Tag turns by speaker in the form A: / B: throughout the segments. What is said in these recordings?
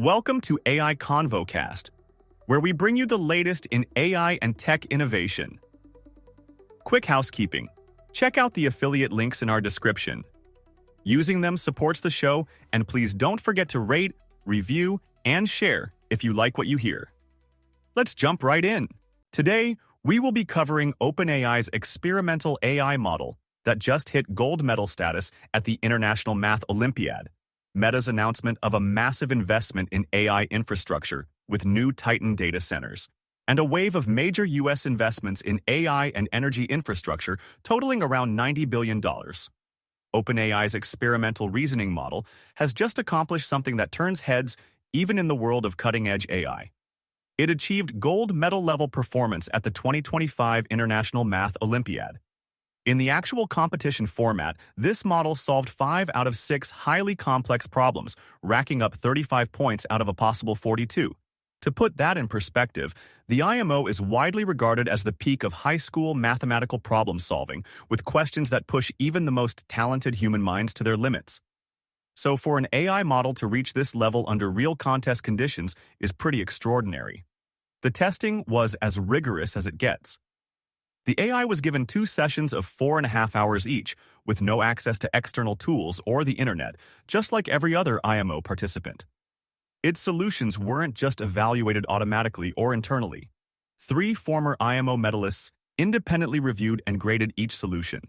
A: Welcome to AI ConvoCast, where we bring you the latest in AI and tech innovation. Quick housekeeping. Check out the affiliate links in our description. Using them supports the show, and please don't forget to rate, review, and share if you like what you hear. Let's jump right in. Today, we will be covering OpenAI's experimental AI model that just hit gold medal status at the International Math Olympiad, Meta's announcement of a massive investment in AI infrastructure with new Titan data centers, and a wave of major U.S. investments in AI and energy infrastructure totaling around $90 billion. OpenAI's experimental reasoning model has just accomplished something that turns heads even in the world of cutting-edge AI. It achieved gold medal-level performance at the 2025 International Math Olympiad. In the actual competition format, this model solved 5 out of 6 highly complex problems, racking up 35 points out of a possible 42. To put that in perspective, the IMO is widely regarded as the peak of high school mathematical problem solving, with questions that push even the most talented human minds to their limits. So for an AI model to reach this level under real contest conditions is pretty extraordinary. The testing was as rigorous as it gets. The AI was given 2 sessions of 4.5 hours each, with no access to external tools or the internet, just like every other IMO participant. Its solutions weren't just evaluated automatically or internally. 3 former IMO medalists independently reviewed and graded each solution.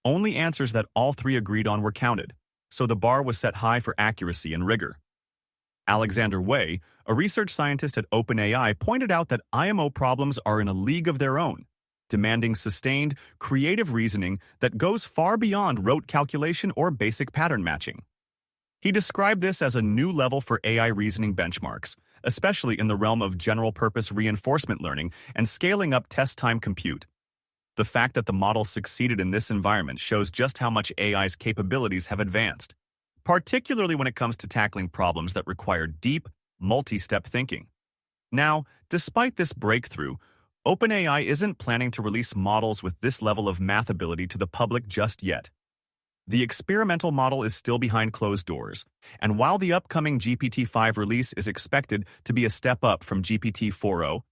A: Only answers that all 3 agreed on were counted, so the bar was set high for accuracy and rigor. Alexander Wei, a research scientist at OpenAI, pointed out that IMO problems are in a league of their own, demanding sustained, creative reasoning that goes far beyond rote calculation or basic pattern matching. He described this as a new level for AI reasoning benchmarks, especially in the realm of general-purpose reinforcement learning and scaling up test-time compute. The fact that the model succeeded in this environment shows just how much AI's capabilities have advanced, particularly when it comes to tackling problems that require deep, multi-step thinking. Now, despite this breakthrough, OpenAI isn't planning to release models with this level of math ability to the public just yet. The experimental model is still behind closed doors, and while the upcoming GPT-5 release is expected to be a step up from GPT-4o,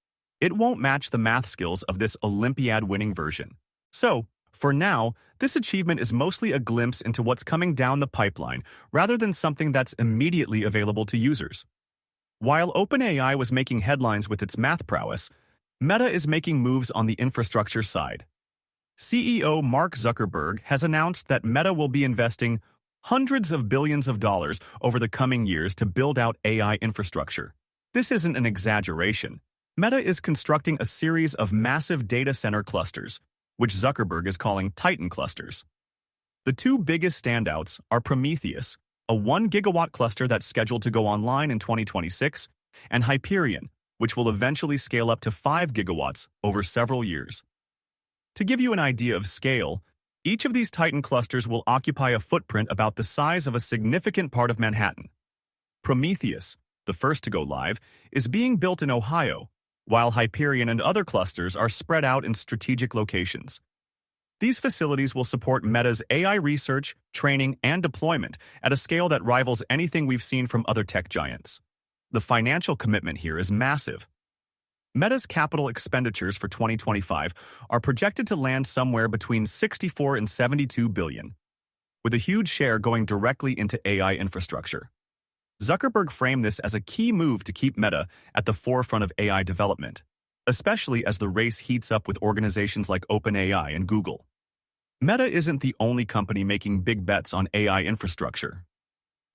A: it won't match the math skills of this Olympiad-winning version. So, for now, this achievement is mostly a glimpse into what's coming down the pipeline rather than something that's immediately available to users. While OpenAI was making headlines with its math prowess, Meta is making moves on the infrastructure side. CEO Mark Zuckerberg has announced that Meta will be investing hundreds of billions of dollars over the coming years to build out AI infrastructure. This isn't an exaggeration. Meta is constructing a series of massive data center clusters, which Zuckerberg is calling Titan clusters. The 2 biggest standouts are Prometheus, a 1 gigawatt cluster that's scheduled to go online in 2026, and Hyperion, which will eventually scale up to 5 gigawatts over several years. To give you an idea of scale, each of these Titan clusters will occupy a footprint about the size of a significant part of Manhattan. Prometheus, the first to go live, is being built in Ohio, while Hyperion and other clusters are spread out in strategic locations. These facilities will support Meta's AI research, training, and deployment at a scale that rivals anything we've seen from other tech giants. The financial commitment here is massive. Meta's capital expenditures for 2025 are projected to land somewhere between 64 and 72 billion, with a huge share going directly into AI infrastructure. Zuckerberg framed this as a key move to keep Meta at the forefront of AI development, especially as the race heats up with organizations like OpenAI and Google. Meta isn't the only company making big bets on AI infrastructure.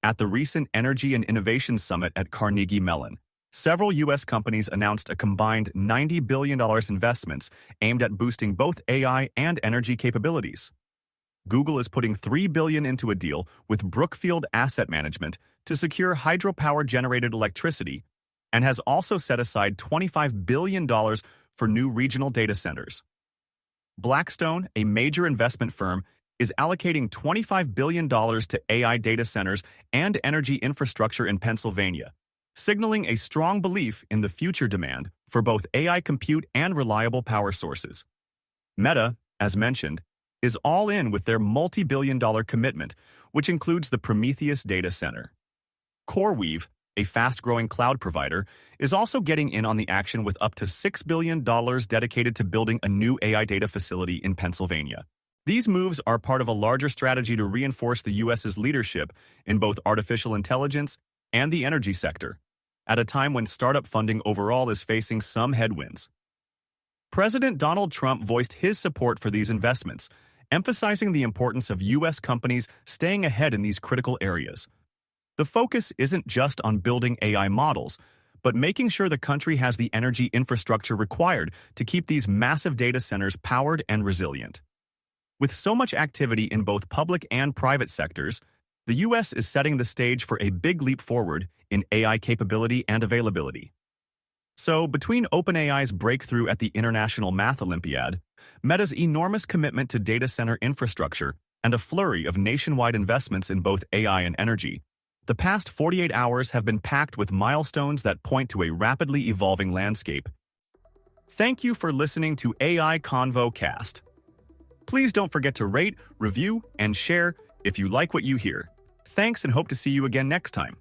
A: At the recent Energy and Innovation Summit at Carnegie Mellon, several U.S. companies announced a combined $90 billion investments aimed at boosting both AI and energy capabilities. Google is putting $3 billion into a deal with Brookfield Asset Management to secure hydropower-generated electricity and has also set aside $25 billion for new regional data centers. Blackstone, a major investment firm, is allocating $25 billion to AI data centers and energy infrastructure in Pennsylvania, signaling a strong belief in the future demand for both AI compute and reliable power sources. Meta, as mentioned, is all in with their multi-billion-dollar commitment, which includes the Prometheus data center. CoreWeave, a fast-growing cloud provider, is also getting in on the action with up to $6 billion dedicated to building a new AI data facility in Pennsylvania. These moves are part of a larger strategy to reinforce the U.S.'s leadership in both artificial intelligence and the energy sector, at a time when startup funding overall is facing some headwinds. President Donald Trump voiced his support for these investments, emphasizing the importance of U.S. companies staying ahead in these critical areas. The focus isn't just on building AI models, but making sure the country has the energy infrastructure required to keep these massive data centers powered and resilient. With so much activity in both public and private sectors, the U.S. is setting the stage for a big leap forward in AI capability and availability. So, between OpenAI's breakthrough at the International Math Olympiad, Meta's enormous commitment to data center infrastructure, and a flurry of nationwide investments in both AI and energy, the past 48 hours have been packed with milestones that point to a rapidly evolving landscape. Thank you for listening to AI Convo Cast. Please don't forget to rate, review, and share if you like what you hear. Thanks and hope to see you again next time.